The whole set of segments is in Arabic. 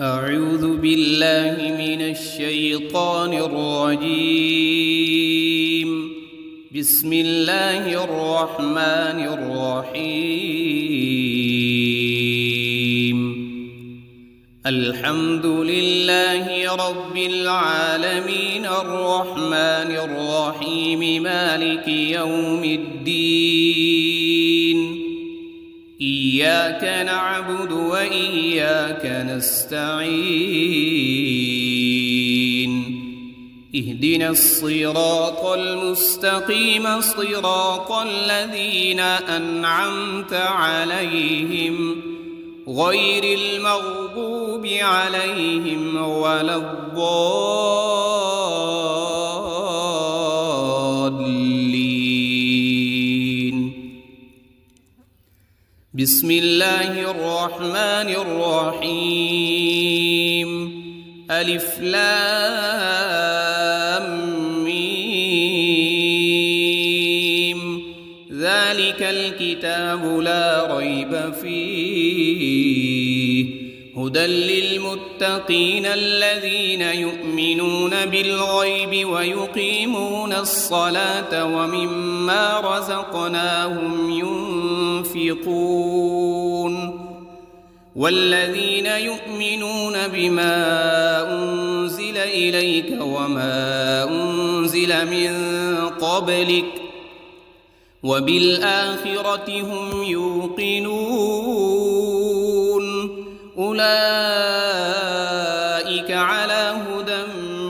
أعوذ بالله من الشيطان الرجيم. بسم الله الرحمن الرحيم. الحمد لله رب العالمين الرحمن الرحيم مالك يوم الدين. إياك نعبد وإياك نستعين. اهدنا الصراط المستقيم صراط الذين أنعمت عليهم غير المغضوب عليهم ولا الضالين. بسم الله الرحمن الرحيم. ألف لام ميم. ذلك الكتاب لا ريب فيه هدى للمتقين الذين يؤمنون بالغيب ويقيمون الصلاة ومما رزقناهم ينفقون. والذين يؤمنون بما أنزل إليك وما أنزل من قبلك وبالآخرة هم يوقنون. أولئك على هدى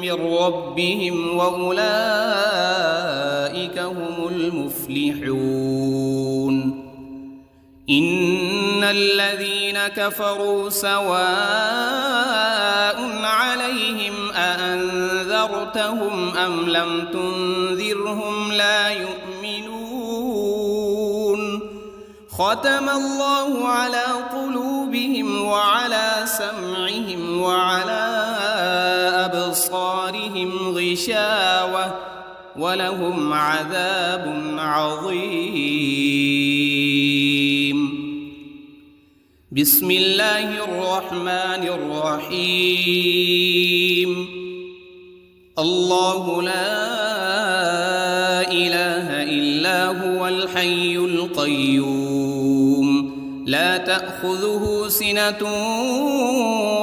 من ربهم وأولئك هم المفلحون. إن الذين كفروا سواء عليهم أأنذرتهم أم لم تنذرهم لا يؤمنون. ختم الله على قلوبهم وعلى سمعهم وعلى أبصارهم غشاوة ولهم عذاب عظيم. بسم الله الرحمن الرحيم. الله لا إله إلا هو الحي القيوم لا تأخذه سنة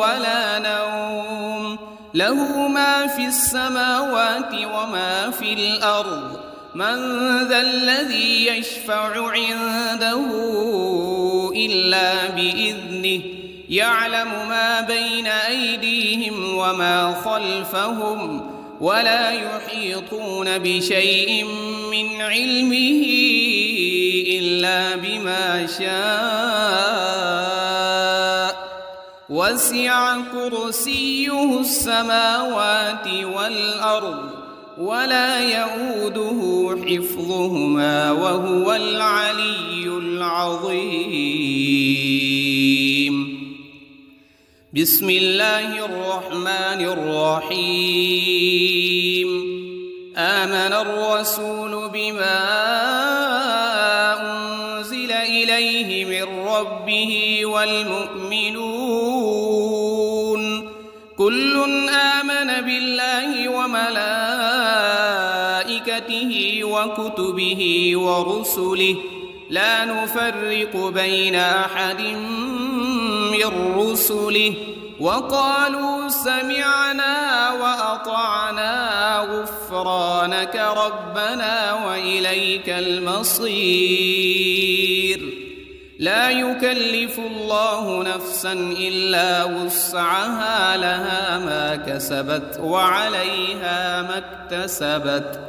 ولا نوم له ما في السماوات وما في الأرض. من ذا الذي يشفع عنده إلا بإذنه يعلم ما بين أيديهم وما خلفهم ولا يحيطون بشيء من علمه إلا بما شاء. وسع كرسيه السماوات والأرض ولا يؤوده حفظهما وهو العلي العظيم. بسم الله الرحمن الرحيم. آمن الرسول بما أنزل إليه من ربه والمؤمنون كل آمن بالله وملائكته وكتبه ورسله لا نفرق بين أحد من رسله وقالوا سمعنا وأطعنا غفرانك ربنا وإليك المصير. لا يكلف الله نفسا إلا وسعها لها ما كسبت وعليها ما اكتسبت.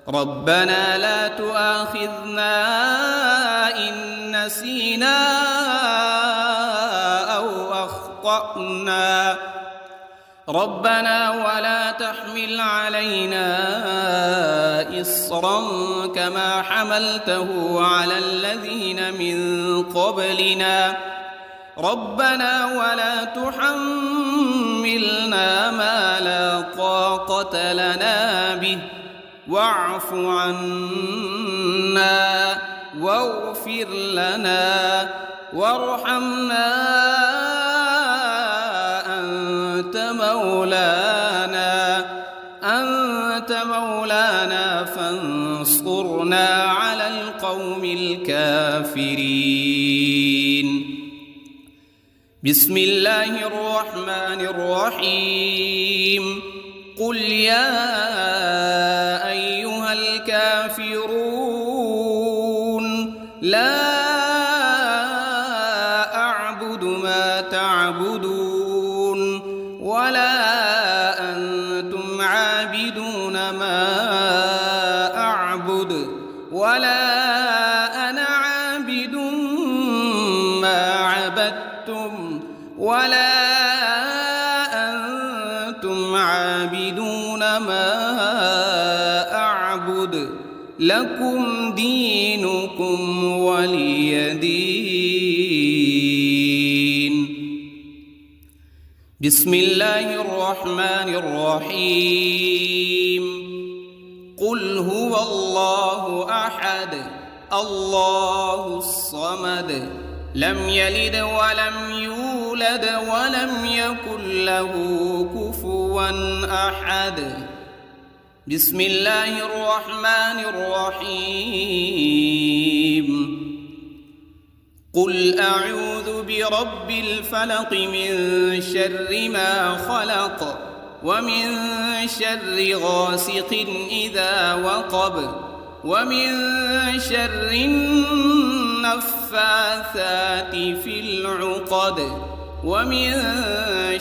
ربنا لا تؤاخذنا إن نسينا أو أخطأنا. ربنا ولا تحمل علينا إصرا كما حملته على الذين من قبلنا. ربنا ولا تحملنا ما لا طاقة لنا به واعف عنا واغفر لنا وارحمنا مولانا فانصرنا على القوم الكافرين. بسم الله الرحمن الرحيم. قل يا أيها الكافرون لا أعبد ما تعبدون ولا أنتم عابدون ما أعبد ولا أنا عابد ما عبدتم ولا أنتم عابدون ما أعبد لكم دينكم ولي دين. بسم الله الرحمن الرحيم. قل هو الله أحد الله الصمد لم يلد ولم يولد ولم يكن له كفوا أحد. بسم الله الرحمن الرحيم. قل أعوذ برب الفلق من شر ما خلق ومن شر غاسق إذا وقب ومن شر النفاثات في العقد ومن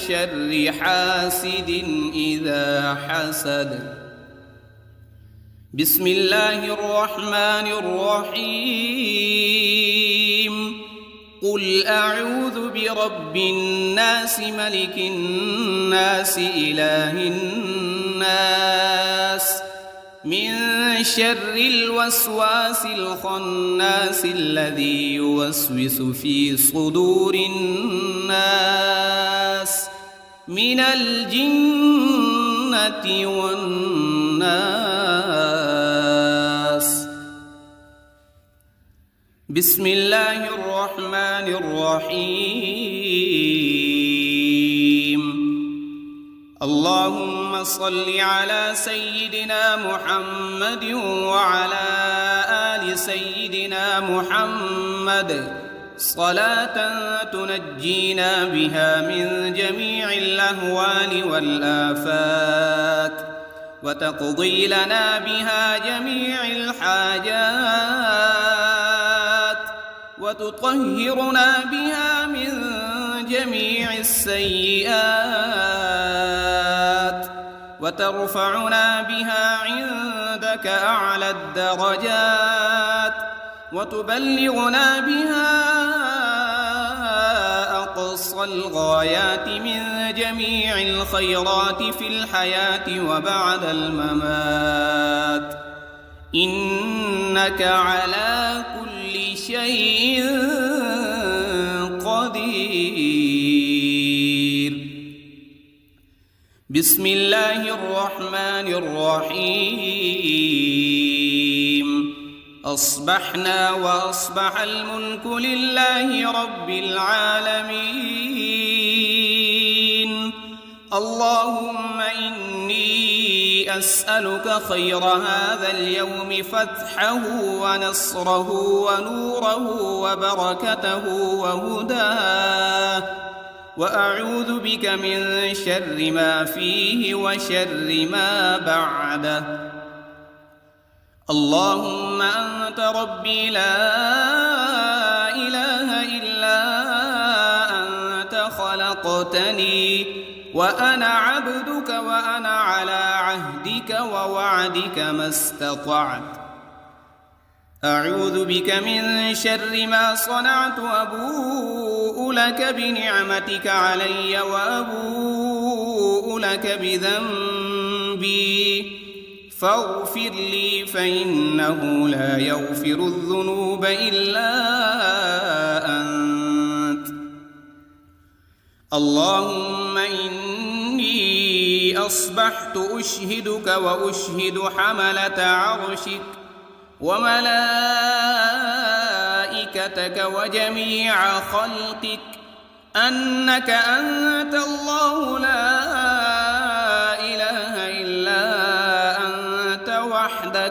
شر حاسد إذا حسد. بسم الله الرحمن الرحيم. قل أعوذ برب الناس ملك الناس إله الناس من شر الوسواس الخناس الذي يوسوس في صدور الناس من الجنة والناس. بسم الله الرحمن الرحيم. اللهم صل على سيدنا محمد وعلى آل سيدنا محمد صلاة تنجينا بها من جميع الأهوال والآفات وتقضي لنا بها جميع الحاجات وتطهرنا بها من جميع السيئات وترفعنا بها عندك أعلى الدرجات وتبلغنا بها أقصى الغايات من جميع الخيرات في الحياة وبعد الممات إنك على كل شيء قدير. بسم الله الرحمن الرحيم. أصبحنا وأصبح الملك لله رب العالمين. اللهم إني أسألك خير هذا اليوم فتحه ونصره ونوره وبركته وهداه وأعوذ بك من شر ما فيه وشر ما بعده. اللهم أنت ربي لا إله إلا أنت خلقتني وأنا عبدك وأنا على عهدك ووعدك ما استطعت. أعوذ بك من شر ما صنعت وأبوء لك بنعمتك علي وأبوء لك بذنبي فاغفر لي فإنه لا يغفر الذنوب إلا أنت. اللهم إني أصبحت أشهدك وأشهد حملة عرشك وملائكتك وجميع خلقك أنك أنت الله لا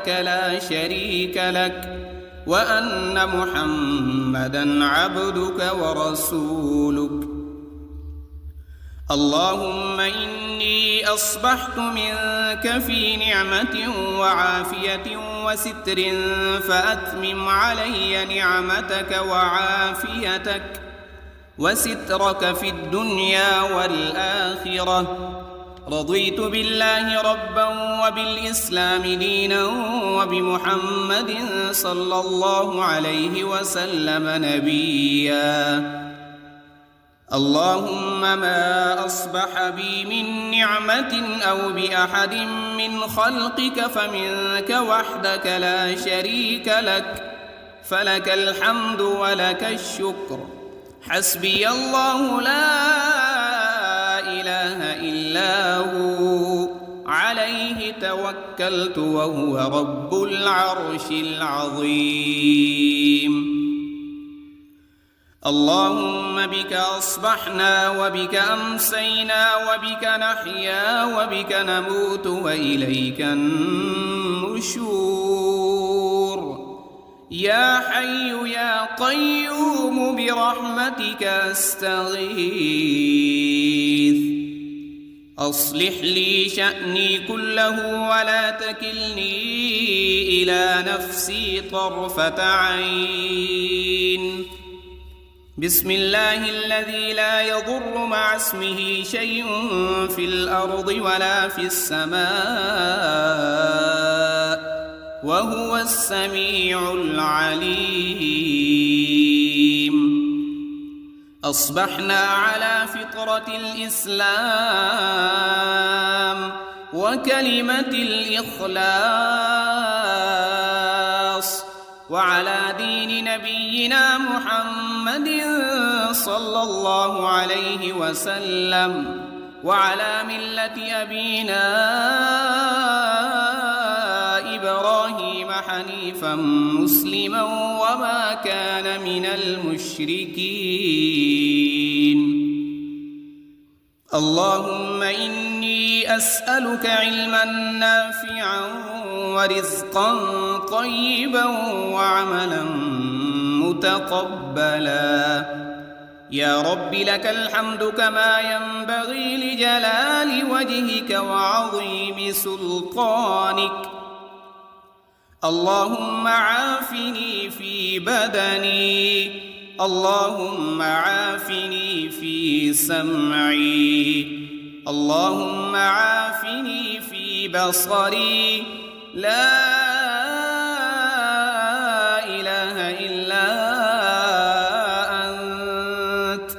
وحدك لا شريك لك وأن محمدًا عبدك ورسولك. اللهم إني أصبحت منك في نعمة وعافية وستر، فأتمم علي نعمتك وعافيتك وسترك في الدنيا والآخرة. رضيت بالله ربا وبالإسلام دينا وبمحمد صلى الله عليه وسلم نبيا. اللهم ما أصبح بي من نعمة أو بأحد من خلقك فمنك وحدك لا شريك لك، فلك الحمد ولك الشكر. حسبي الله لا إله إلا هو، عليه توكلت وهو رب العرش العظيم. اللهم بك أصبحنا وبك أمسينا وبك نحيا وبك نموت وإليك النشور. يا حي يا قيوم برحمتك أستغيث. أصلح لي شأني كله ولا تكلني إلى نفسي طرفة عين. بسم الله الذي لا يضر مع اسمه شيء في الأرض ولا في السماء وهو السميع العليم. أصبحنا على فطرة الإسلام وكلمة الإخلاص وعلى دين نبينا محمد صلى الله عليه وسلم وعلى ملة أبينا إبراهيم حنيفا مسلما وما كان من المشركين. اللهم إني أسألك علما نافعا ورزقا طيبا وعملا متقبلا. يا رب لك الحمد كما ينبغي لجلال وجهك وعظيم سلطانك. اللهم عافني في بدني، اللهم عافني في سمعي، اللهم عافني في بصري. لا إله إلا أنت.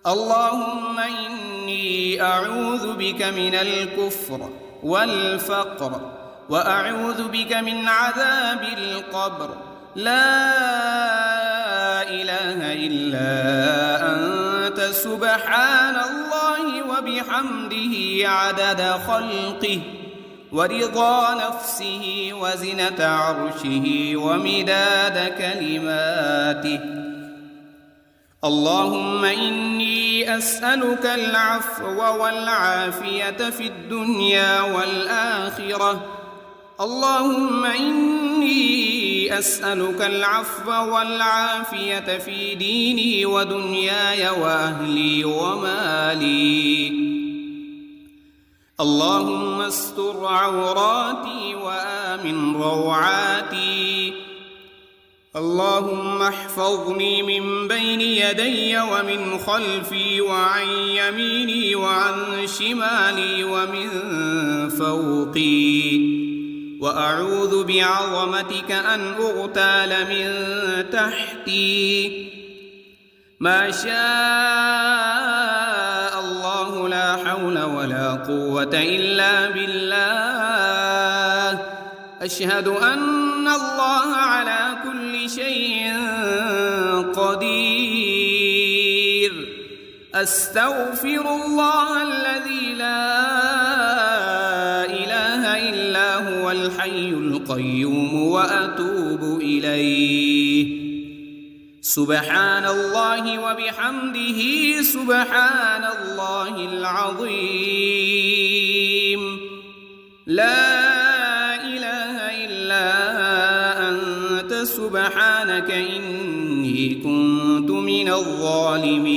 اللهم إني أعوذ بك من الكفر والفقر وأعوذ بك من عذاب القبر. لا إله إلا أنت سبحان الله وبحمده عدد خلقه ورضا نفسه وزنة عرشه ومداد كلماته. اللهم إني أسألك العفو والعافية في الدنيا والآخرة. اللهم إني أسألك العفو والعافية في ديني ودنياي وأهلي ومالي. اللهم استر عوراتي وآمن روعاتي. اللهم احفظني من بين يدي ومن خلفي وعن يميني وعن شمالي ومن فوقي. وأعوذ بعظمتك أن أغتال من تحتي. ما شاء الله لا حول ولا قوة إلا بالله. أشهد أن الله على كل شيء قدير. أستغفر الله الذي لا إله إلا هو الحي القيوم وأتوب إليه. سبحان الله وبحمده سبحان الله العظيم. لا إله إلا كنت من الظالمين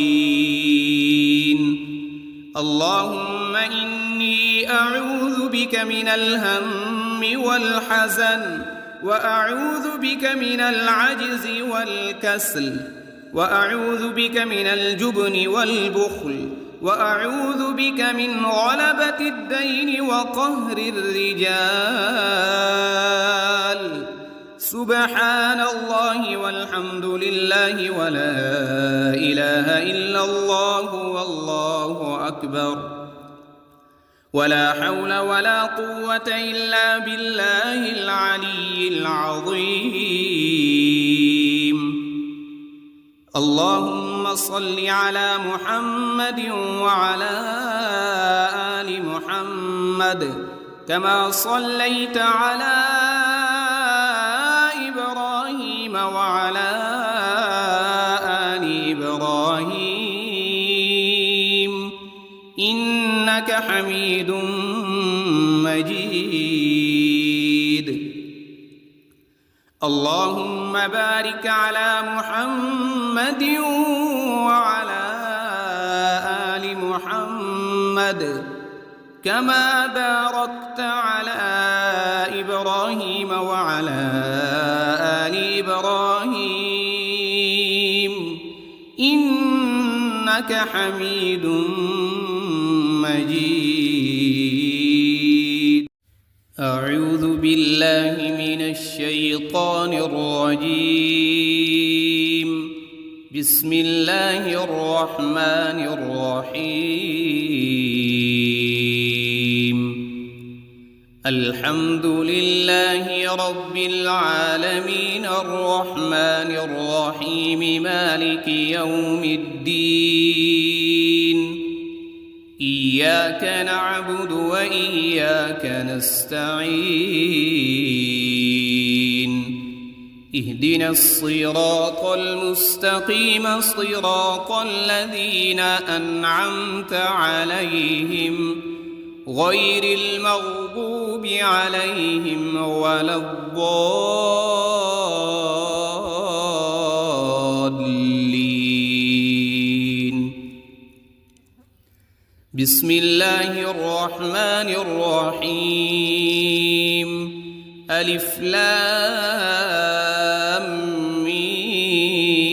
اللهم إني أعوذ بك من الهم والحزن وأعوذ بك من العجز والكسل وأعوذ بك من الجبن والبخل وأعوذ بك من غلبة الدين وقهر الرجال سبحان الله والحمد لله ولا إله إلا الله والله أكبر ولا حول ولا قوة إلا بالله العلي العظيم اللهم صل على محمد وعلى آل محمد كما صليت على إبراهيم وعلى آل إبراهيم إنك حميد مجيد اللهم بارك على محمد وعلى آل محمد كما باركت على إبراهيم وعلى آل إبراهيم إنك حميد مجيد أعوذ بالله من الشيطان الرجيم بسم الله الرحمن الرحيم الحمد لله رب العالمين الرحمن الرحيم مالك يوم الدين إياك نعبد وإياك نستعين اهدنا الصراط المستقيم صراط الذين أنعمت عليهم غير المغضوب عليهم ولا الضالين بسم الله الرحمن الرحيم ألف لام ميم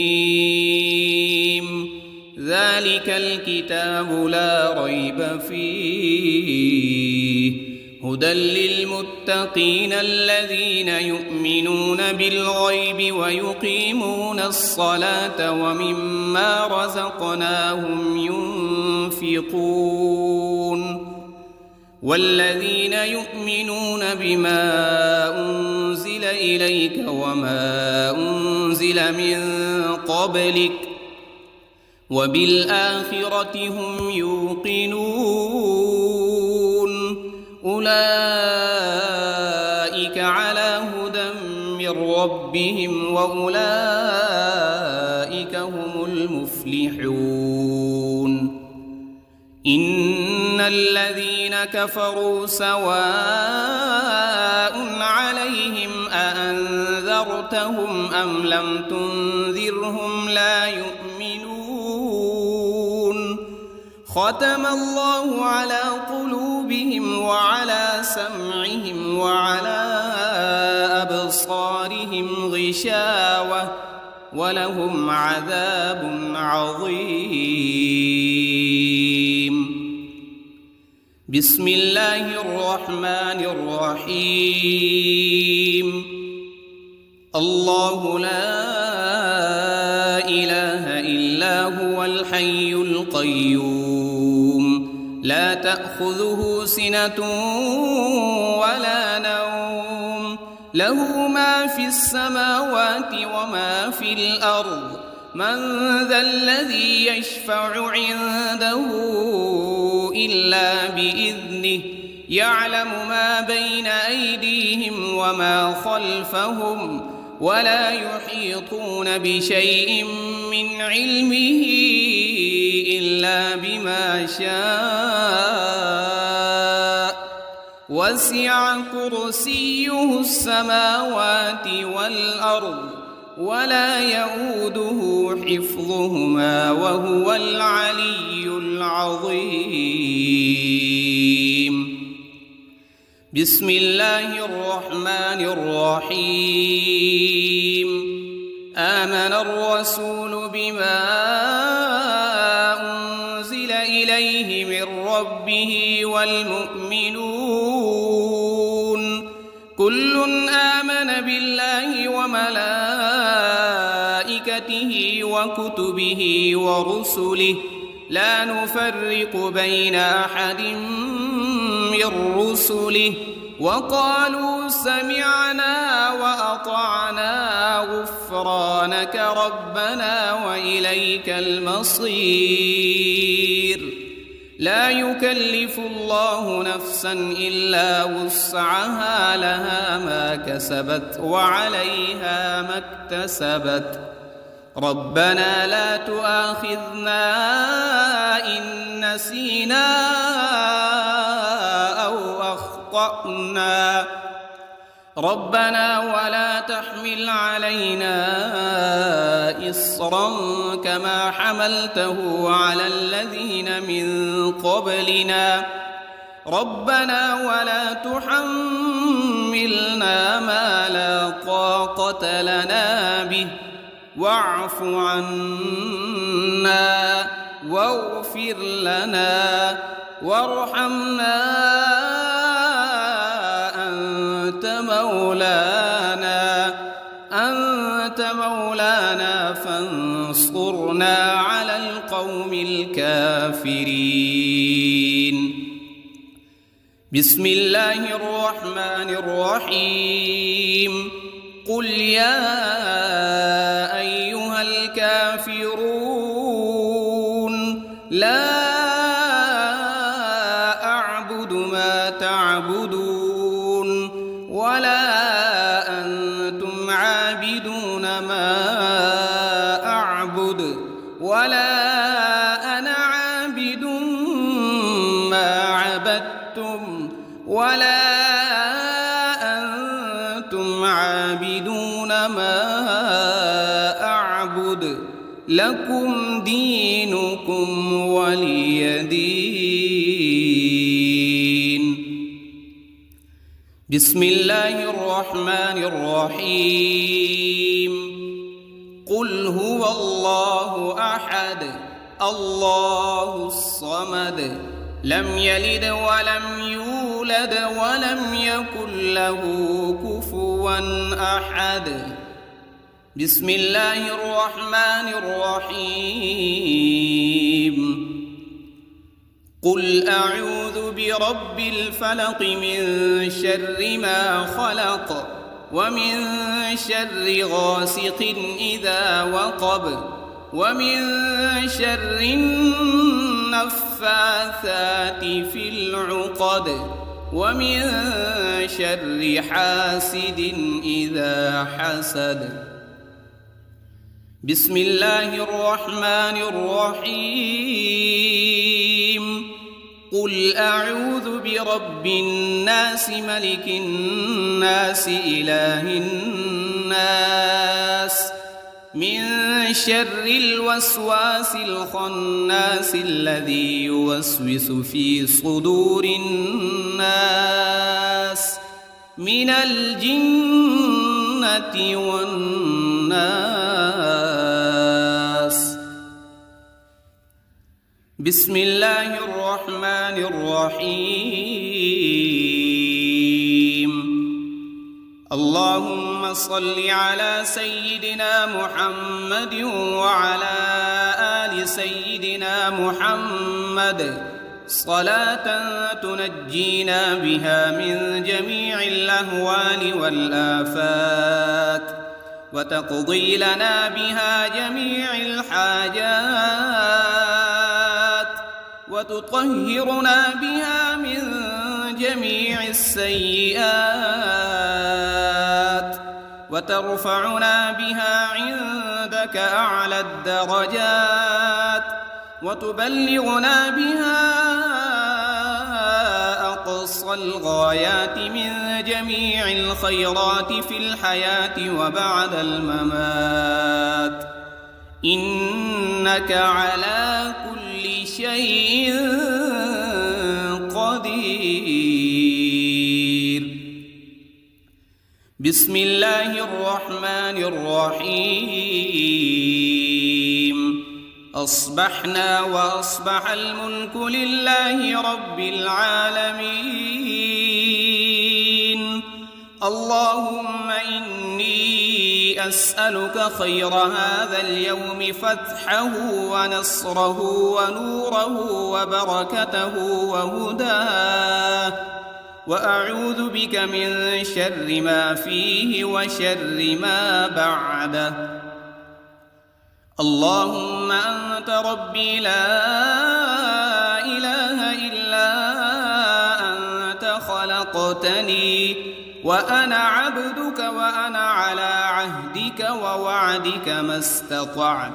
ذلك الكتاب لا ريب فيه هدى للمتقين الذين يؤمنون بالغيب ويقيمون الصلاة ومما رزقناهم ينفقون والذين يؤمنون بما أنزل إليك وما أنزل من قبلك وبالآخرة هم يوقنون أولئك على هدى من ربهم وأولئك هم المفلحون إن الذين كفروا سواء عليهم أأنذرتهم أم لم تنذرهم لا يؤمنون ختم الله على قلوبهم وعلى سمعهم وعلى أبصارهم غشاوة ولهم عذاب عظيم بسم الله الرحمن الرحيم الله لا إله إلا هو الحي القيوم لا تأخذه سنة ولا نوم له ما في السماوات وما في الأرض من ذا الذي يشفع عنده إلا بإذنه يعلم ما بين أيديهم وما خلفهم ولا يحيطون بشيء من علمه إلا بما شاء وسع كرسيه السماوات والأرض ولا يؤوده حفظهما وهو العلي العظيم. بسم الله الرحمن الرحيم. آمن الرسول بما أنزل إليه من ربه والمؤمنون كل آمن بالله وملائكته وكتبه ورسله لا نفرق بين أحد من رسله وقالوا سمعنا وأطعنا غفرانك ربنا وإليك المصير. لا يكلف الله نفسا إلا وسعها لها ما كسبت وعليها ما اكتسبت. ربنا لا تؤاخذنا إن نسينا أو أخطأنا ربنا ولا تحمل علينا إصرا كما حملته على الذين من قبلنا ربنا ولا تحملنا ما لا طاقة لنا به واعف عنا واغفر لنا وارحمنا أنت مولانا فانصرنا على القوم الكافرين. بسم الله الرحمن الرحيم. قل يا أيها الكافرون لا أعبد ما تعبدون ولا أنتم عابدون ما أعبد ولا أنا عابد ما عبدتم ولا أنتم عابدون ما أعبد لكم دينكم ولي دين. بسم الله الرحمن الرحيم. قل هو الله أحد الله الصمد لم يلد ولم يولد ولم يكن له كفوا أحد. بسم الله الرحمن الرحيم. قل أعوذ برب الفلق من شر ما خلق ومن شر غاسق إذا وقب ومن شر النفاثات في العقد ومن شر حاسد إذا حسد. بسم الله الرحمن الرحيم. قل أعوذ برب الناس ملك الناس إله الناس من شر الوسواس الخناس الذي يوسوس في صدور الناس من الجنة والناس. بسم الله الرحمن الرحيم. اللهم صل على سيدنا محمد وعلى آل سيدنا محمد صلاة تنجينا بها من جميع الأهوال والآفات وتقضي لنا بها جميع الحاجات وتطهرنا بها من جميع السيئات وترفعنا بها عندك أعلى الدرجات وتبلغنا بها أقصى الغايات من جميع الخيرات في الحياة وبعد الممات، إنك على كل شيء قدير. بسم الله الرحمن الرحيم. أصبحنا وأصبح الملك لله رب العالمين. اللهم إني أسألك خير هذا اليوم، فتحه ونصره ونوره وبركته وهداه، وأعوذ بك من شر ما فيه وشر ما بعده. اللهم أنت ربي لا إله إلا أنت، خلقتني وأنا عبدك وأنا على عهدك ووعدك ما استطعت.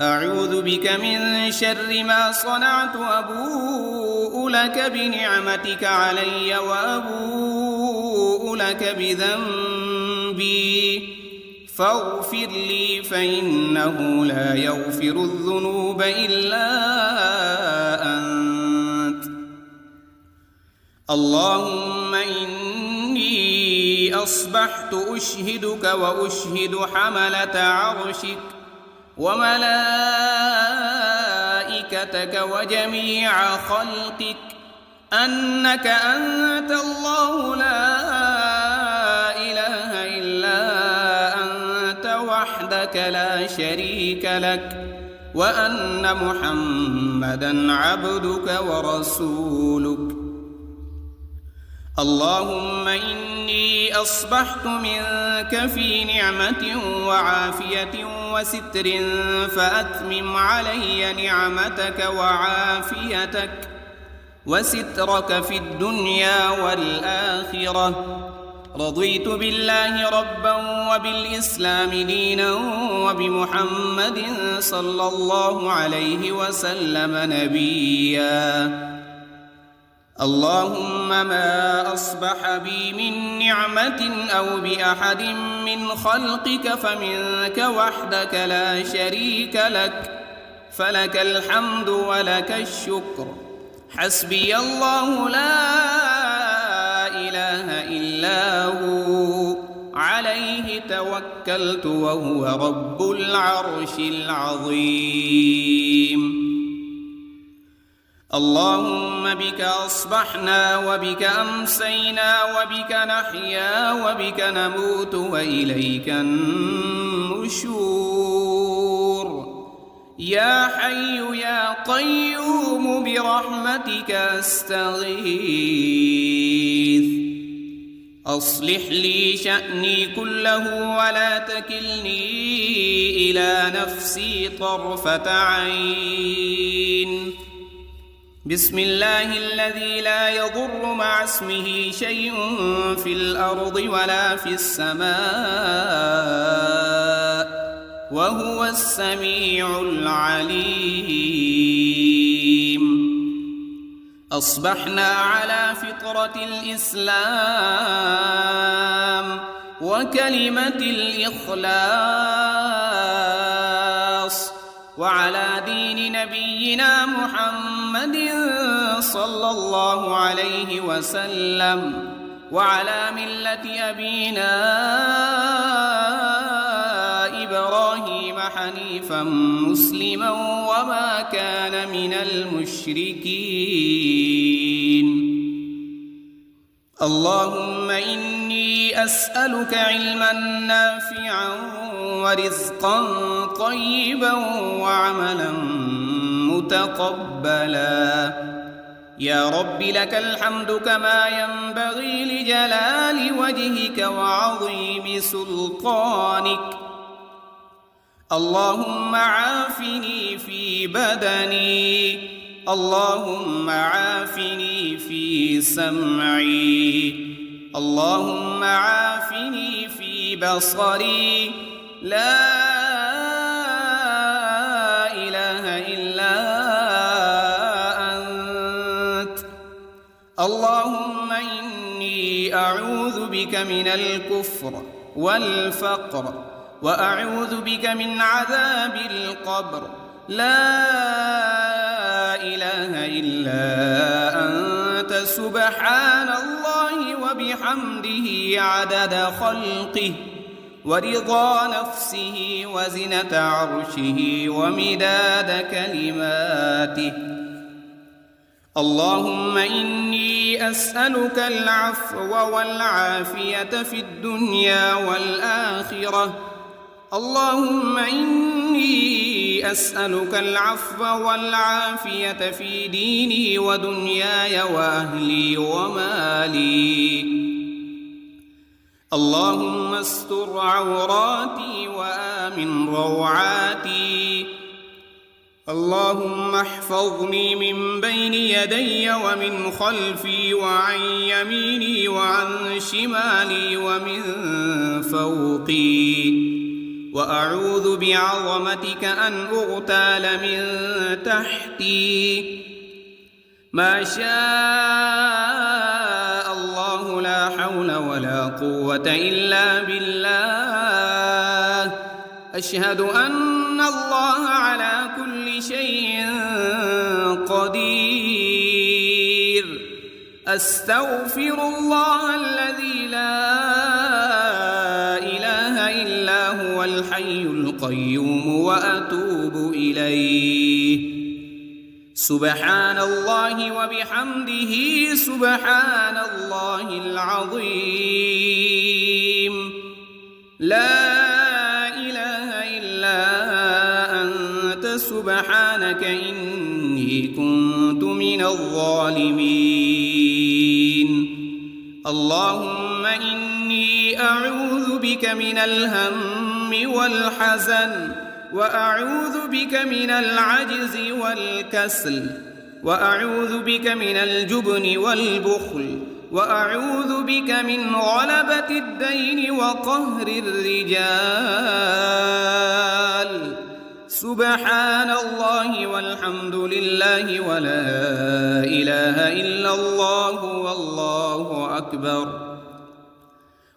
أعوذ بك من شر ما صنعت، أبوء لك بنعمتك علي وأبوء لك بذنبي، فاغفر لي فإنه لا يغفر الذنوب إلا أنت. اللهم إني أصبحت أشهدك وأشهد حملة عرشك وملائكتك وجميع خلقك أنك أنت الله لا إله إلا أنت وحدك لا شريك لك، وأن محمدًا عبدك ورسولك. اللهم إني أصبحت منك في نعمة وعافية وستر، فأتمم علي نعمتك وعافيتك وسترك في الدنيا والآخرة. رضيت بالله ربا وبالإسلام دينا وبمحمد صلى الله عليه وسلم نبيا. اللهم ما أصبح بي من نعمة أو بأحد من خلقك فمنك وحدك لا شريك لك، فلك الحمد ولك الشكر. حسبي الله لا إله إلا هو، عليه توكلت وهو رب العرش العظيم. اللهم بك أصبحنا وبك أمسينا وبك نحيا وبك نموت وإليك النشور. يا حي يا قيوم برحمتك أستغيث. أصلح لي شأني كله ولا تكلني إلى نفسي طرفة عين. بسم الله الذي لا يضر مع اسمه شيء في الأرض ولا في السماء، وهو السميع العليم. أصبحنا على فطرة الإسلام وكلمة الإخلاص، وعلى دين نبينا محمد صلى الله عليه وسلم، وعلى ملة أبينا إبراهيم حنيفا مسلما وما كان من المشركين. اللهم إني أسألك علما نافعا ورزقا طيبا وعملا متقبلا. يا رب لك الحمد كما ينبغي لجلال وجهك وعظيم سلطانك. اللهم عافني في بدني، اللهم عافني في سمعي، اللهم عافني في بصري. لا إله إلا أنت. اللهم إني أعوذ بك من الكفر والفقر وأعوذ بك من عذاب القبر لا إله إلا أنت سبحان الله وبحمده عدد خلقه ورضا نفسه وزنة عرشه ومداد كلماته. اللهم إني أسألك العفو والعافية في الدنيا والآخرة. اللهم إني أسألك العفو والعافية في ديني ودنياي وأهلي ومالي. اللهم استر عوراتي وآمن روعاتي. اللهم احفظني من بين يدي ومن خلفي وعن يميني وعن شمالي ومن فوقي، وأعوذ بعظمتك أن أغتال من تحتي. ما شاء الله لا حول ولا قوة إلا بالله. أشهد أن الله على كل شيء قدير. أستغفر الله الذي لا إله إلا هو الحي القيوم وأتوب إليه. سبحان الله وبحمده سبحان الله العظيم. لا إله إلا أنت سبحانك إني كنت من الظالمين. اللهم إني أعوذ بك من الهم والحزن، وأعوذ بك من العجز والكسل، وأعوذ بك من الجبن والبخل، وأعوذ بك من غلبة الدين وقهر الرجال. سبحان الله والحمد لله ولا إله إلا الله والله أكبر،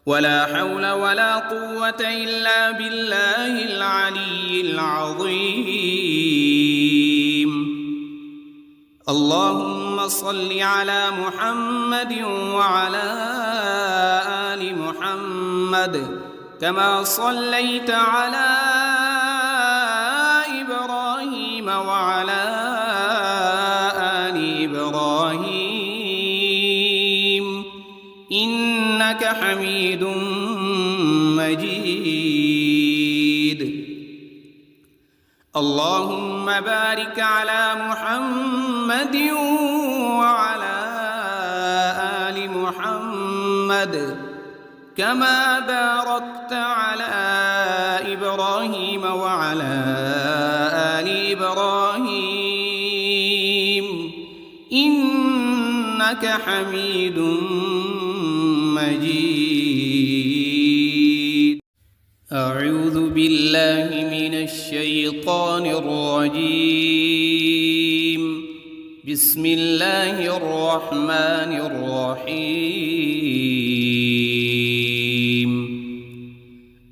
ولا حول ولا قوة إلا بالله العلي العظيم. اللهم صل على محمد وعلى آل محمد كما صليت على إبراهيم وعلى آل إبراهيم إنك حميد مجيد. اللهم بارك على محمد وعلى آل محمد كما باركت على إبراهيم وعلى آل إبراهيم إنك حميد مجيد. أعوذ بالله من الشيطان الرجيم. بسم الله الرحمن الرحيم.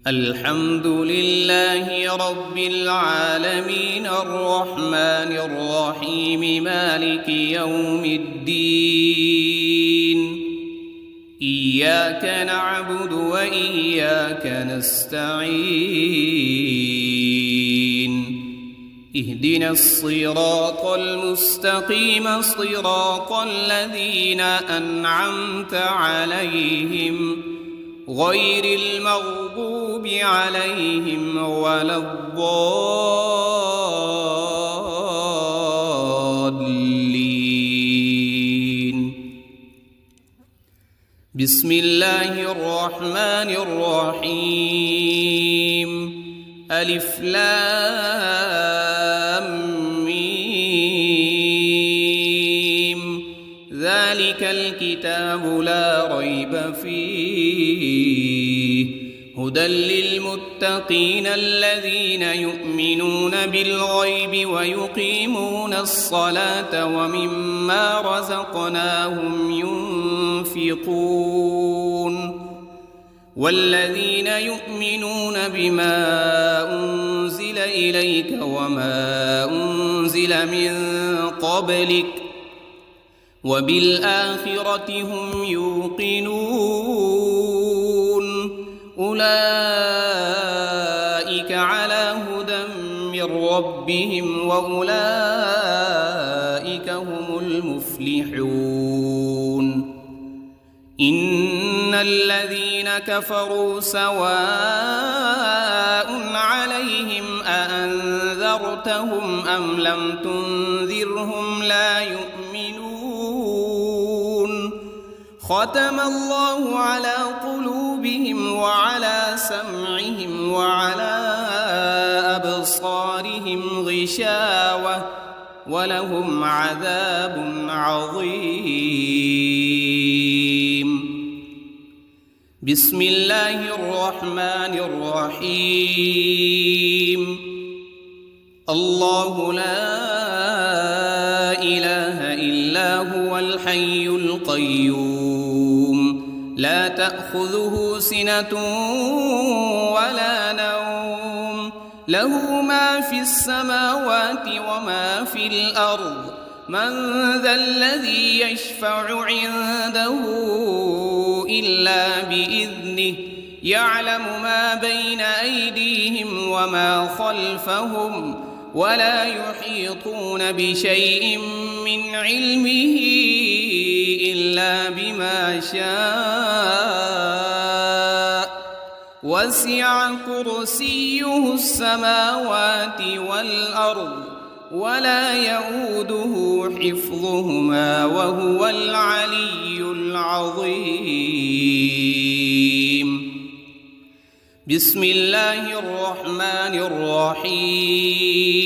الحمد لله رب العالمين الرحمن الرحيم مالك يوم الدين. إياك نعبد وإياك نستعين. اهدنا الصراط المستقيم صراط الذين أنعمت عليهم غير المغضوب عليهم ولا الضالين. بسم الله الرحمن الرحيم. ألف لام ميم. ذلك الكتاب لا ريب فيه هدى للمتقين الذين يؤمنون بالغيب ويقيمون الصلاة ومما رزقناهم ينفقون والذين يؤمنون بما أنزل إليك وما أنزل من قبلك وبالآخرة هم يوقنون أولئك على هدى من ربهم وأولئك هم المفلحون إن الذين كفروا سواء عليهم أأنذرتهم أم لم تنذرهم لا يؤمنون ختم الله على قلوبهم وعلى سمعهم وعلى أبصارهم غشاوة ولهم عذاب عظيم. بسم الله الرحمن الرحيم. الله لا إله إلا هو الحي القيوم لا تأخذه سنة ولا نوم له ما في السماوات وما في الأرض من ذا الذي يشفع عنده إلا بإذنه يعلم ما بين أيديهم وما خلفهم ولا يحيطون بشيء من علمه إلا بما شاء وسع كرسيه السماوات والأرض ولا يؤوده حفظهما وهو العلي العظيم. بسم الله الرحمن الرحيم.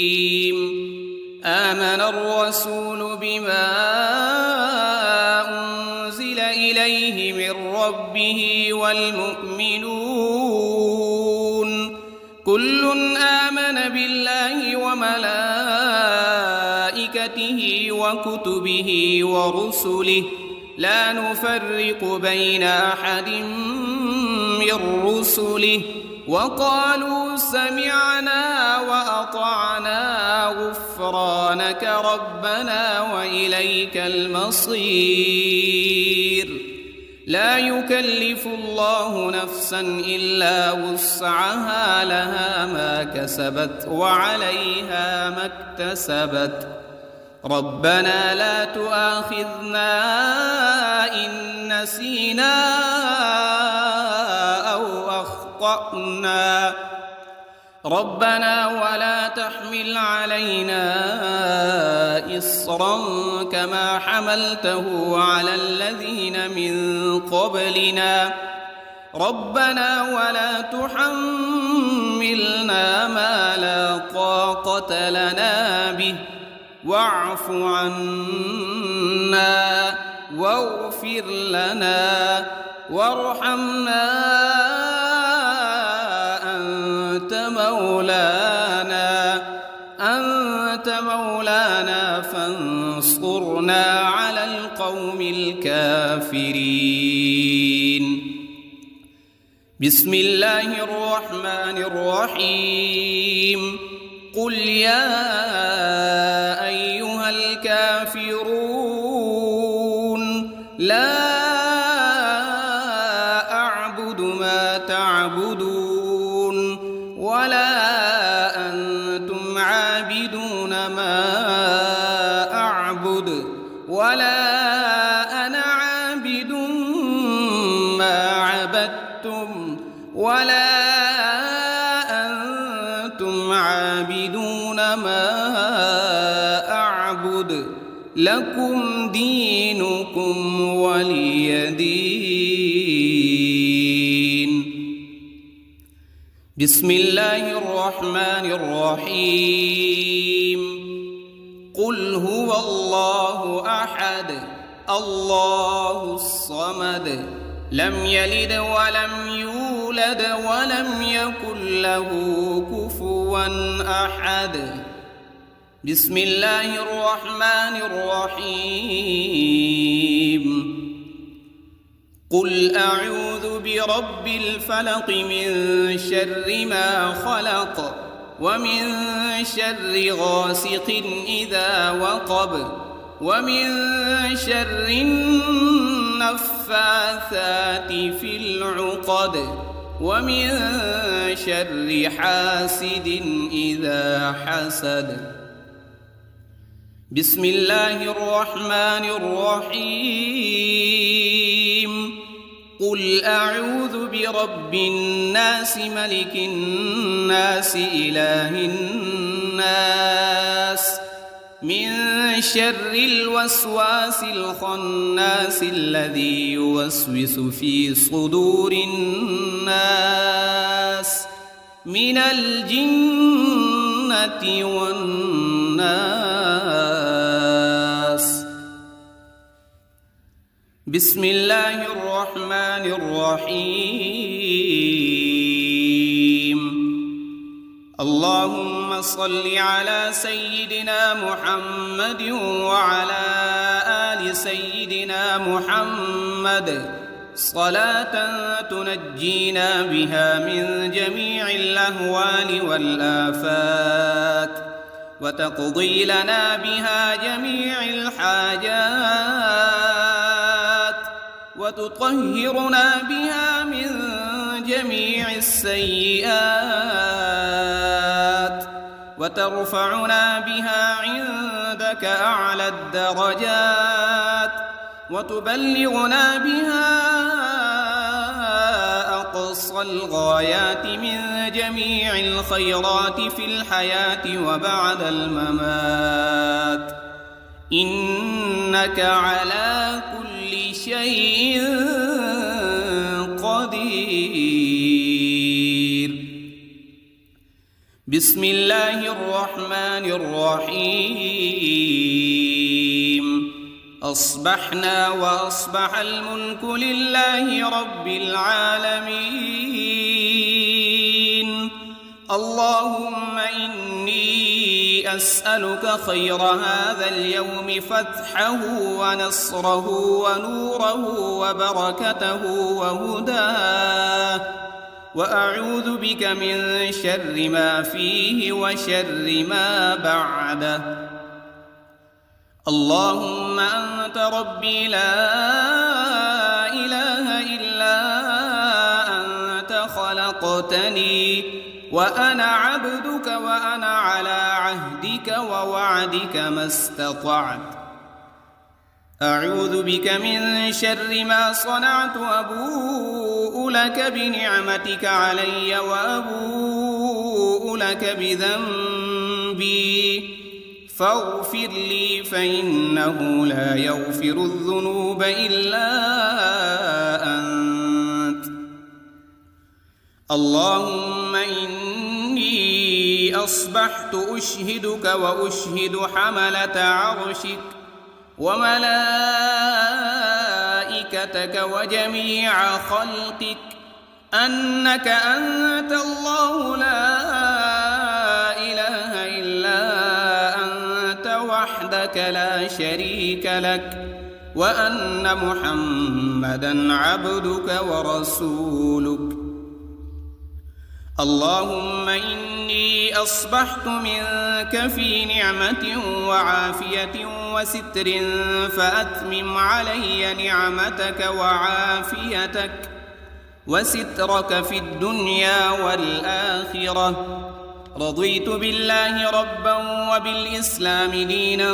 آمن الرسول بما أنزل إليه من ربه والمؤمنون كل آمن بالله وملائكته وكتبه ورسله لا نفرق بين أحد من رسله وقالوا سمعنا وأطعنا غفرانك ربنا وإليك المصير. لا يكلف الله نفسا إلا وسعها لها ما كسبت وعليها ما اكتسبت ربنا لا تؤاخذنا إن نسينا أو أخطأنا ربنا ولا تحمل علينا إصرا كما حملته على الذين من قبلنا ربنا ولا تحملنا ما لا طاقة لنا به واعف عنا واغفر لنا وارحمنا أنت مولانا فانصرنا على القوم الكافرين. بسم الله الرحمن الرحيم. قل يا أيها الكافرون لا أعبد ما تعبدون ولا أنتم عابدون ما أعبد ولا أنا عابد ما عبدتم ولا أنتم عابدون ما أعبد لكم دينكم ولي دين. بسم الله الرحمن الرحيم. قل هو الله أحد الله الصمد لم يلد ولم يولد ولم يكن له كفوا أحد. بسم الله الرحمن الرحيم. قل أعوذ برب الفلق من شر ما خلق ومن شر غاسق إذا وقب ومن شر النفاثات في العقد ومن شر حاسد إذا حسد. بسم الله الرحمن الرحيم. قل أعوذ برب الناس ملك الناس إله الناس من شر الوسواس الخناس الذي يوسوس في صدور الناس من الجنة والناس. بسم الله الرحمن الرحيم. اللهم صل على سيدنا محمد وعلى آل سيدنا محمد صلاة تنجينا بها من جميع الأهوال والآفات وتقضي لنا بها جميع الحاجات وتطهرنا بها من جميع السيئات وترفعنا بها عندك أعلى الدرجات وتبلغنا بها أقصى الغايات من جميع الخيرات في الحياة وبعد الممات، إنك على كل شيء قدير. بسم الله الرحمن الرحيم. أصبحنا وأصبح الملك لله رب العالمين. اللهم إني أسألك خير هذا اليوم فتحه ونصره ونوره وبركته وهداه، وأعوذ بك من شر ما فيه وشر ما بعده. اللهم أنت ربي لا إله إلا أنت خلقتني وأنا عبدك وأنا على عهدك ووعدك ما استطعت. أعوذ بك من شر ما صنعت، أبوء لك بنعمتك علي وأبوء لك بذنبي فاغفر لي فإنه لا يغفر الذنوب إلا أنت. اللهم إني أصبحت أشهدك وأشهد حملة عرشك وملائكتك وجميع خلقك أنك أنت الله لا إله إلا وحدك لا شريك لك، وأن محمدًا عبدك ورسولك. اللهم إني أصبحت منك في نعمة وعافية وستر فأتمم علي نعمتك وعافيتك وسترك في الدنيا والآخرة. رضيت بالله ربا وبالإسلام دينا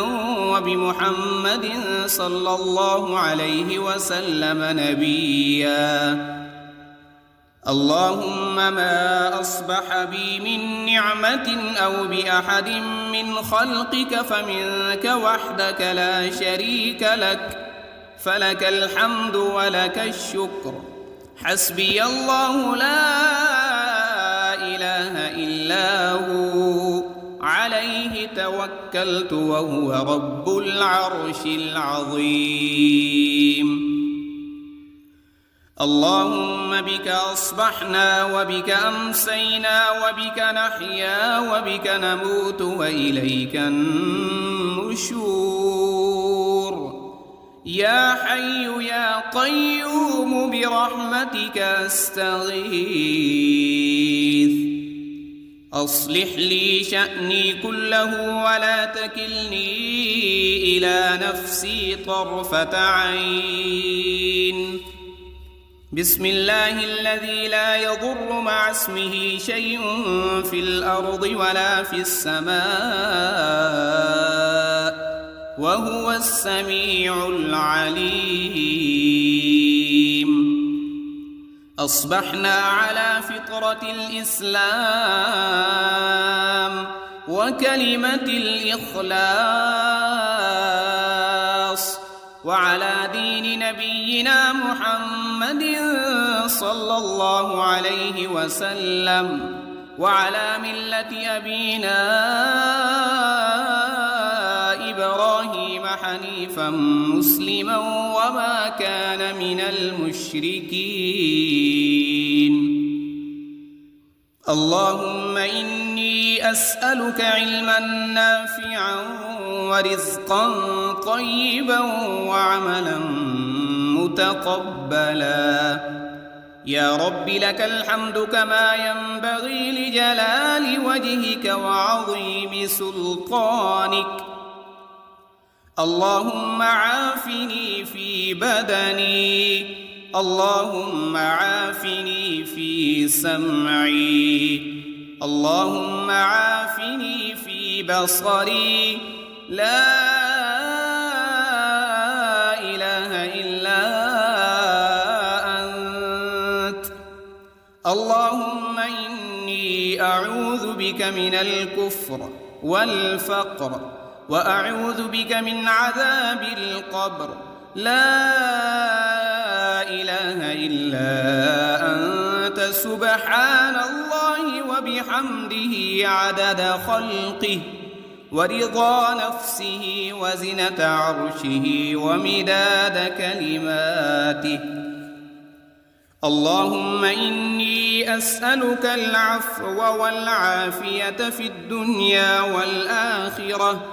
وبمحمد صلى الله عليه وسلم نبيا. اللهم ما أصبح بي من نعمة أو بأحد من خلقك فمنك وحدك لا شريك لك، فلك الحمد ولك الشكر. حسبي الله لا إله إلا هو عليه توكلت وهو رب العرش العظيم. اللهم بك أصبحنا وبك أمسينا وبك نحيا وبك نموت وإليك النشور. يا حي يا قيوم برحمتك أستغيث. أصلح لي شأني كله ولا تكلني إلى نفسي طرفة عين. بسم الله الذي لا يضر مع اسمه شيء في الأرض ولا في السماء وهو السميع العليم. أصبحنا على فطرة الإسلام وكلمة الإخلاص وعلى دين نبينا محمد صلى الله عليه وسلم وعلى ملة أبينا إبراهيم حنيفا مسلما وما كان من المشركين. اللهم إني أسألك علما نافعا ورزقا طيبا وعملا متقبلا. يا رب لك الحمد كما ينبغي لجلال وجهك وعظيم سلطانك. اللهم عافني في بدني، اللهم عافني في سمعي، اللهم عافني في بصري. لا إله إلا أنت. اللهم إني أعوذ بك من الكفر والفقر وأعوذ بك من عذاب القبر. لا إله إلا أنت سبحان الله وبحمده عدد خلقه ورضا نفسه وزنة عرشه ومداد كلماته. اللهم إني أسألك العفو والعافية في الدنيا والآخرة.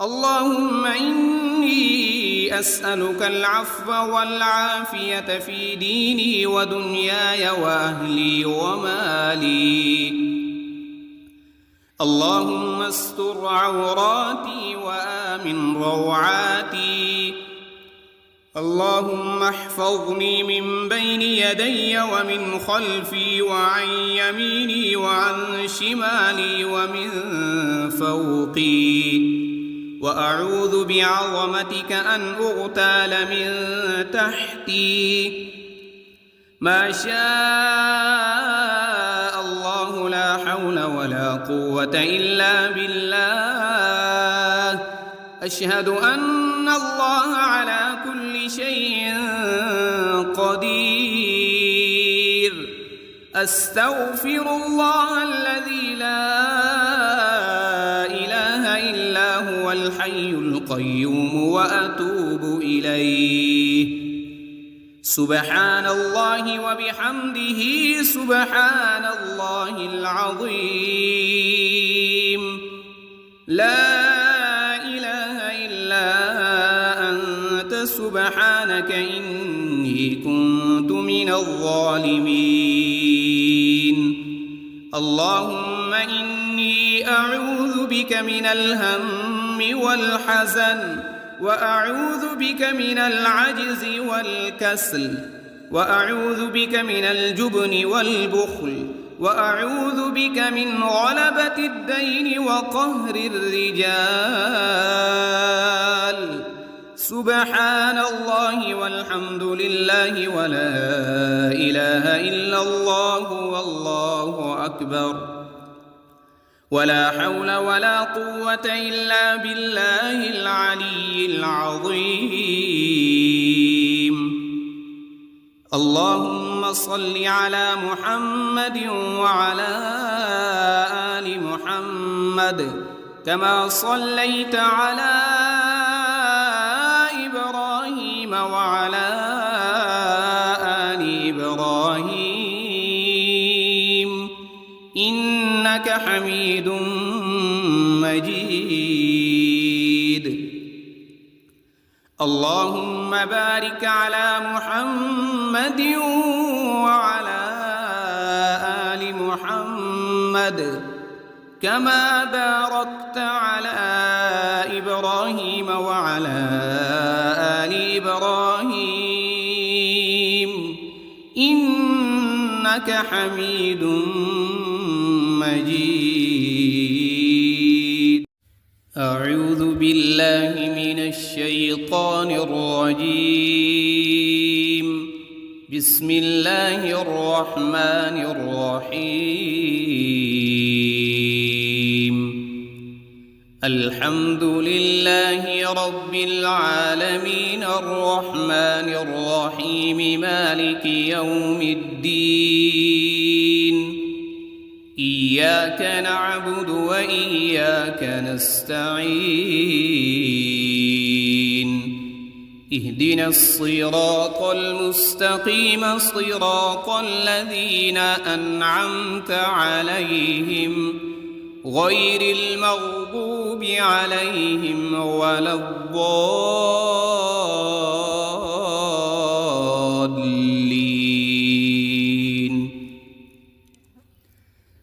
اللهم إني أسألك العفو والعافية في ديني ودنياي وأهلي ومالي. اللهم استر عوراتي وآمن روعاتي. اللهم احفظني من بين يدي ومن خلفي وعن يميني وعن شمالي ومن فوقي. وأعوذ بعظمتك أن أغتال من تحتي. ما شاء الله لا حول ولا قوة إلا بالله. أشهد أن الله على كل شيء قدير. أستغفر الله الذي لا إله إلا هو الحي القيوم وأتوب إليه. سبحان الله وبحمده سبحان الله العظيم. لا إله إلا أنت سبحانك إني كنت من الظالمين. اللهم إني أعوذ بك من الهم والحزن وأعوذ بك من العجز والكسل وأعوذ بك من الجبن والبخل وأعوذ بك من غلبة الدين وقهر الرجال. سبحان الله والحمد لله ولا إله إلا الله والله أكبر. ولا حول ولا قوة إلا بالله العلي العظيم. اللهم صل على محمد وعلى آل محمد كما صليت على إبراهيم وعلى آل حميد مجيد. اللهم بارك على محمد وعلى آل محمد كما باركت على إبراهيم وعلى آل إبراهيم إنك حميد مجيد. أعوذ بالله من الشيطان الرجيم. بسم الله الرحمن الرحيم. الحمد لله رب العالمين الرحمن الرحيم مالك يوم الدين. إياك نعبد وإياك نستعين. اهدنا الصراط المستقيم صراط الذين أنعمت عليهم غير المغضوب عليهم ولا الضالين.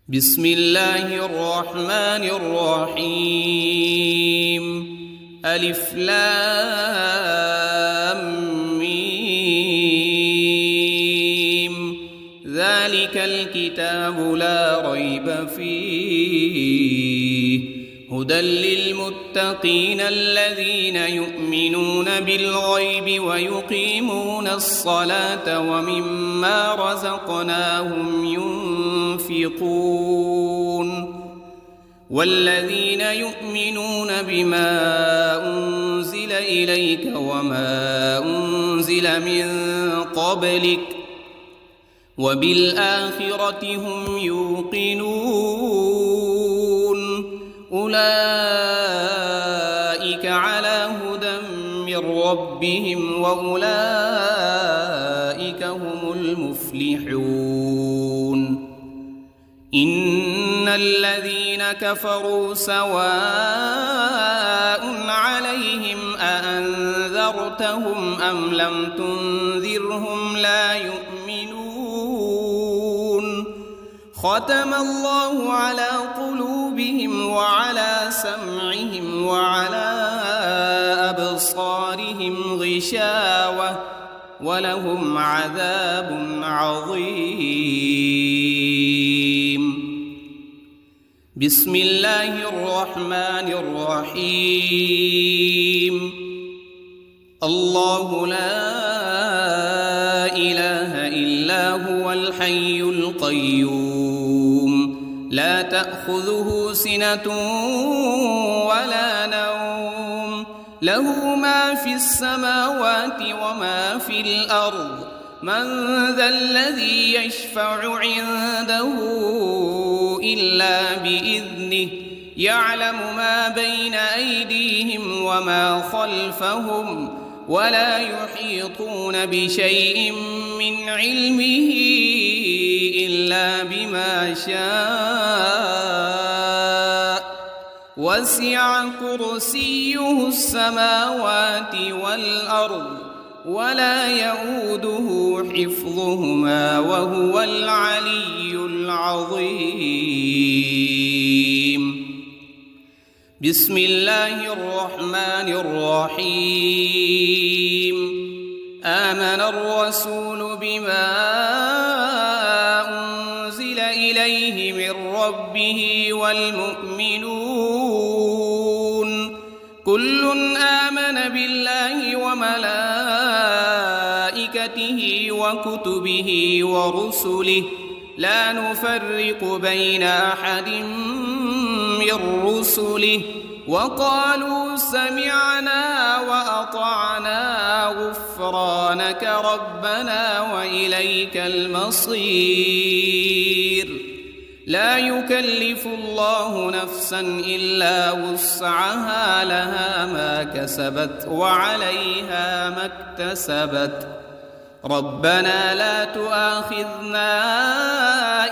بسم الله الرحمن الرحيم. ألف لام ميم. ذلك الكتاب لا ريب فيه هدى للمتقين الذين يؤمنون بالغيب ويقيمون الصلاة ومما رزقناهم ينفقون. والذين يؤمنون بما أنزل إليك وما أنزل من قبلك وبالآخرة هم يوقنون. أولئك على هدى من ربهم وأولئك هم المفلحون. إن الذين كفروا سواء عليهم أأنذرتهم أم لم تنذرهم لا يؤمنون. ختم الله على قلوبهم وعلى سمعهم وعلى أبصارهم غشاوة ولهم عذاب عظيم. بسم الله الرحمن الرحيم. الله لا إله إلا هو الحي القيوم لا تأخذه سنة ولا نوم له ما في السماوات وما في الأرض. من ذا الذي يشفع عنده إلا بإذنه يعلم ما بين أيديهم وما خلفهم ولا يحيطون بشيء من علمه إلا بما شاء. وسع كرسيه السماوات والأرض ولا يؤوده حفظهما وهو العلي العظيم. بسم الله الرحمن الرحيم. آمن الرسول بما أنزل إليه من ربه والمؤمنون كل آمن بالله وملائكته وكتبه ورسله لا نفرق بين أحد من رسله وقالوا سمعنا وأطعنا غفرانك ربنا وإليك المصير. لا يكلف الله نفسا إلا وسعها لها ما كسبت وعليها ما اكتسبت. ربنا لا تؤاخذنا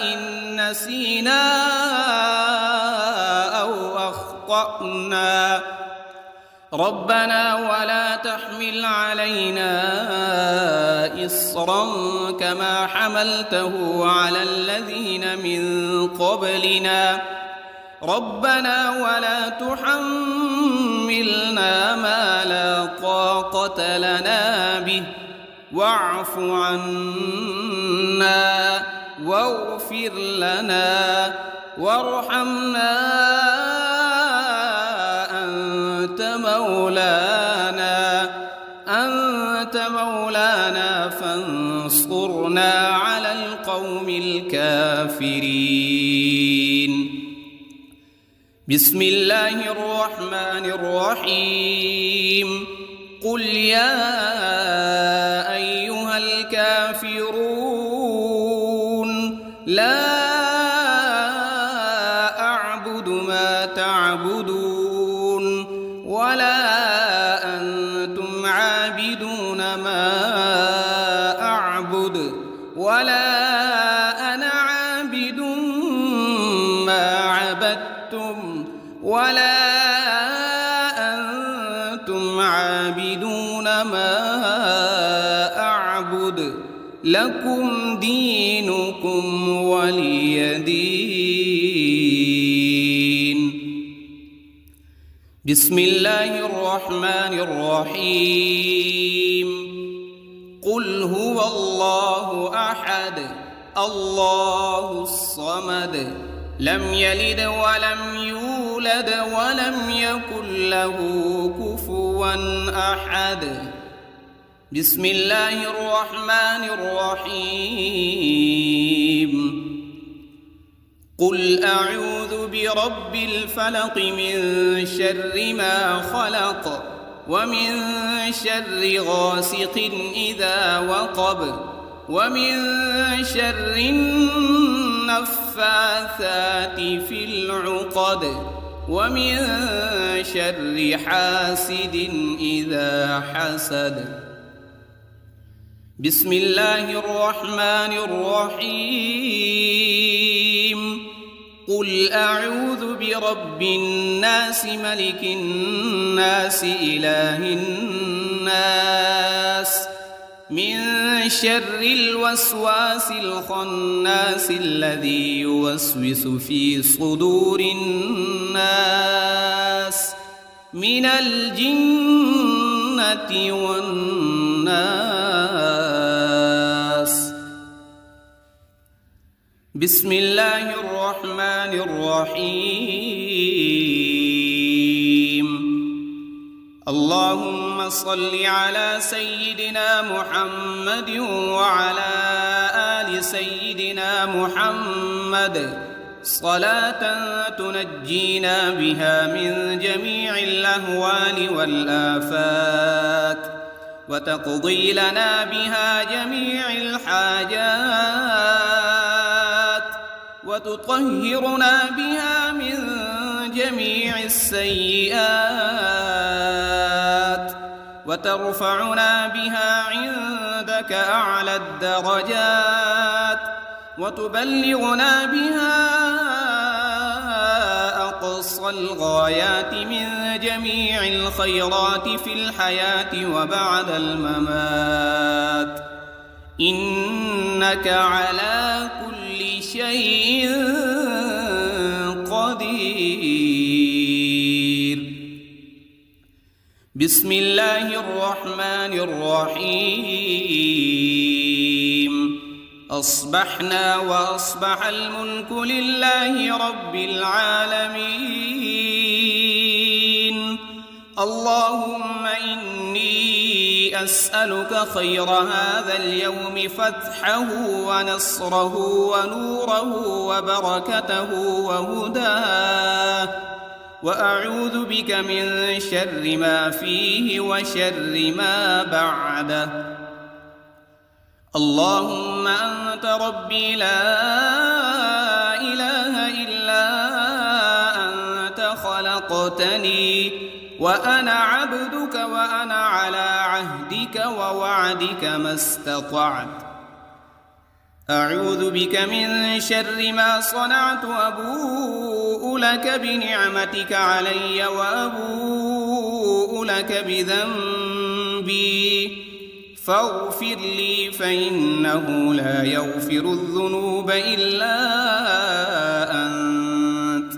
إن نسينا أو أخطأنا ربنا ولا تحمل علينا إصرا كما حملته على الذين من قبلنا ربنا ولا تحملنا ما لا طاقة لنا به واعف عنا واغفر لنا وارحمنا أنت مولانا فانصرنا على القوم الكافرين. بسم الله الرحمن الرحيم. قل يا أيها الكافرون لا أعبد ما تعبدون ولا أنتم عابدون ما أعبد ولا أنا عابد ما عبدتم ولا أنتم عابدون ما أعبد لكم دينكم ولي دين. بسم الله الرحمن الرحيم. قل هو الله أحد الله الصمد لم يلد ولم يولد ولم يكن له كفوا أحد. بسم الله الرحمن الرحيم. قل أعوذ برب الفلق من شر ما خلق ومن شر غاسق إذا وقب ومن شر النفاثات في العقد ومن شر حاسد إذا حسد. بسم الله الرحمن الرحيم. قل أعوذ برب الناس ملك الناس إله الناس من شر الوسواس الخناس الذي يوسوس في صدور الناس من الجنة والناس. بسم الله الرحمن الرحيم. اللهم صل على سيدنا محمد وعلى آل سيدنا محمد صلاة تنجينا بها من جميع الأهوال والآفات وتقضي لنا بها جميع الحاجات وتطهرنا بها من جميع السيئات وترفعنا بها عندك أعلى الدرجات وتبلغنا بها أقصى الغايات من جميع الخيرات في الحياة وبعد الممات إنك على كل شيء قدير. بسم الله الرحمن الرحيم. أصبحنا وأصبح الملك لله رب العالمين. اللهم إني أسألك خير هذا اليوم فتحه ونصره ونوره وبركته وهداه وأعوذ بك من شر ما فيه وشر ما بعده. اللهم أنت ربي لا إله إلا أنت خلقتني وأنا عبدك وأنا على عهدك ووعدك ما استطعت. أعوذ بك من شر ما صنعت، أبوء لك بنعمتك علي وأبوء لك بذنبي فاغفر لي فإنه لا يغفر الذنوب إلا أنت.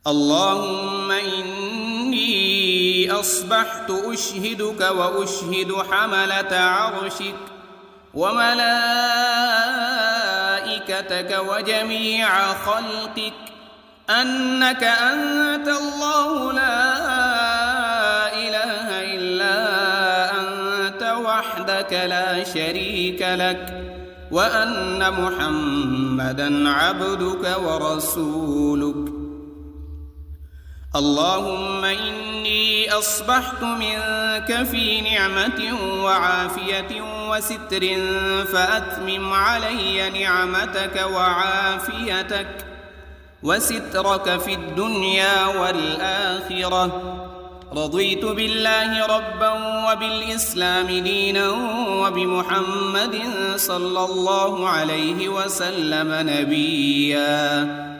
اللهم إني أصبحت أشهدك وأشهد حملة عرشك وملائكتك وجميع خلقك أنك أنت الله لا إله إلا أنت وحدك لا شريك لك، وأن محمدًا عبدك ورسولك. اللهم إني أصبحت منك في نعمة وعافية وستر، فأتمم علي نعمتك وعافيتك وسترك في الدنيا والآخرة. رضيت بالله ربا وبالإسلام دينا وبمحمد صلى الله عليه وسلم نبيا.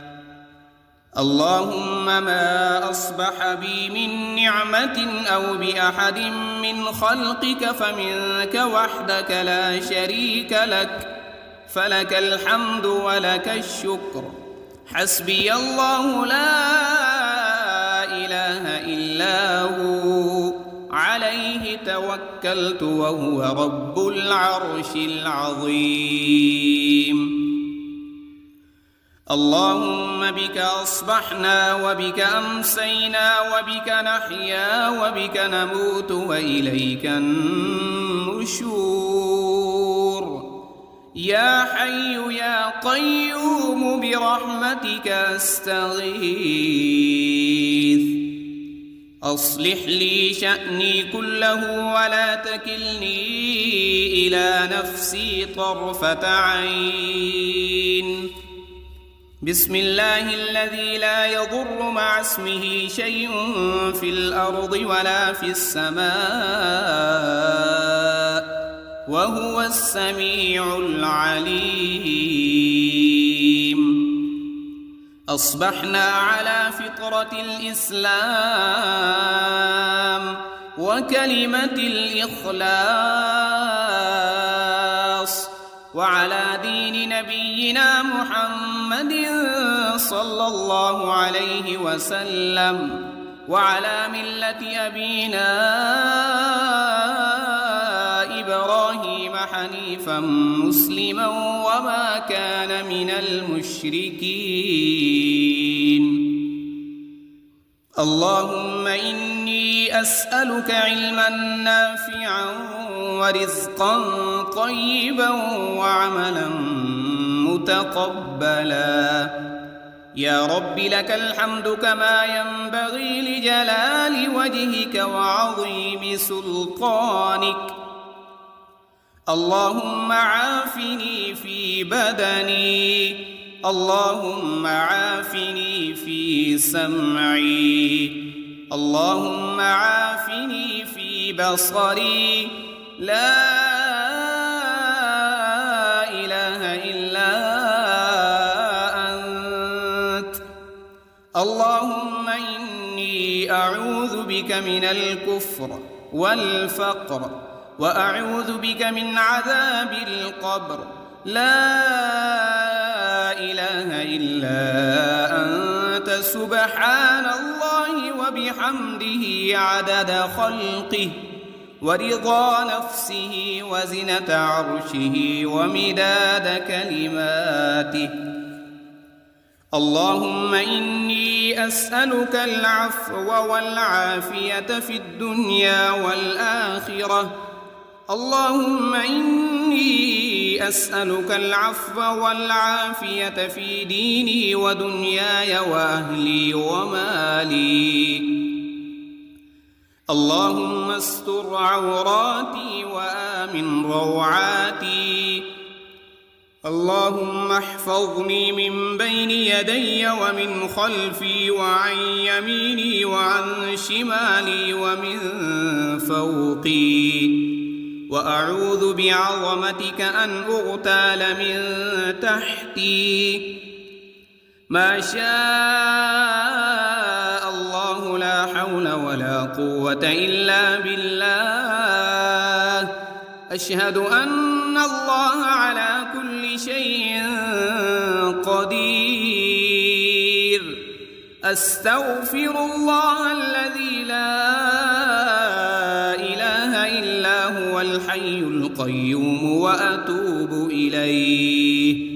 اللهم ما أصبح بي من نعمة أو بأحد من خلقك فمنك وحدك لا شريك لك، فلك الحمد ولك الشكر. حسبي الله لا إله إلا هو، عليه توكلت وهو رب العرش العظيم. اللهم بك أصبحنا وبك أمسينا وبك نحيا وبك نموت وإليك النشور. يا حي يا قيوم برحمتك أستغيث. أصلح لي شأني كله ولا تكلني إلى نفسي طرفة عين. بسم الله الذي لا يضر مع اسمه شيء في الأرض ولا في السماء وهو السميع العليم. أصبحنا على فطرة الإسلام وكلمة الإخلاص، وعلى دين نبينا محمد صلى الله عليه وسلم، وعلى ملة أبينا إبراهيم حنيفا مسلما وما كان من المشركين. اللهم إني أسألك علما نافعا ورزقا طيبا وعملا متقبلا. يا رب لك الحمد كما ينبغي لجلال وجهك وعظيم سلطانك. اللهم عافني في بدني، اللهم عافني في سمعي، اللهم عافني في بصري. لا إله إلا أنت. اللهم إني أعوذ بك من الكفر والفقر، وأعوذ بك من عذاب القبر. لا إله إلا أنت سبحان الله وبحمده عدد خلقه ورضا نفسه وزنة عرشه ومداد كلماته. اللهم إني أسألك العفو والعافية في الدنيا والآخرة. اللهم إني أسألك العفو والعافية في ديني ودنياي وأهلي ومالي. اللهم استر عوراتي وآمن روعاتي. اللهم احفظني من بين يدي ومن خلفي وعن يميني وعن شمالي ومن فوقي، وأعوذ بعظمتك أن أغتال من تحتي. ما شاء الله لا حول ولا قوة إلا بالله. أشهد أن الله على كل شيء قدير. أستغفر الله الذي لا إله إلا هو الحي القيوم وأتوب إليه.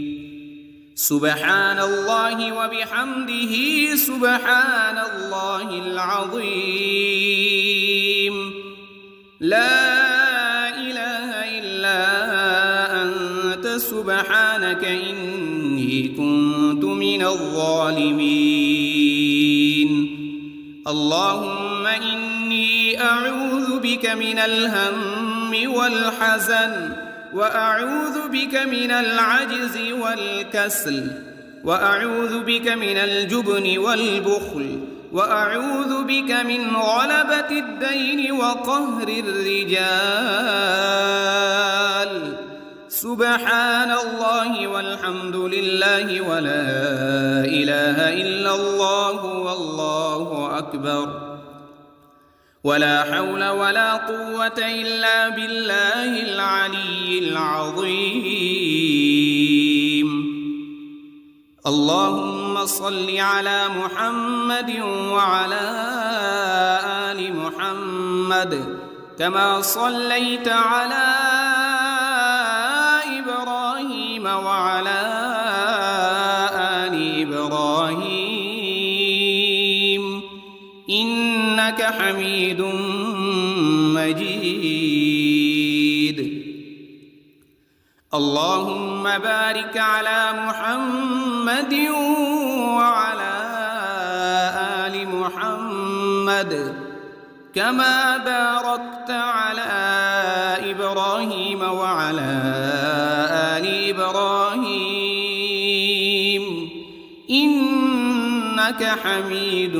سبحان الله وبحمده سبحان الله العظيم. لا إله إلا أنت سبحانك إني كنت من الظالمين. اللهم إني أعوذ بك من الهم والحزن، وأعوذ بك من العجز والكسل، وأعوذ بك من الجبن والبخل، وأعوذ بك من غلبة الدين وقهر الرجال. سبحان الله والحمد لله ولا إله إلا الله والله أكبر، ولا حول ولا قوة إلا بالله العلي العظيم. اللهم صل على محمد وعلى آل محمد كما صليت على إبراهيم وعلى آل إبراهيم إنك حميد مجيد. اللهم بارك على محمد وعلى آل محمد كما باركت على إبراهيم وعلى آل إبراهيم إنك حميد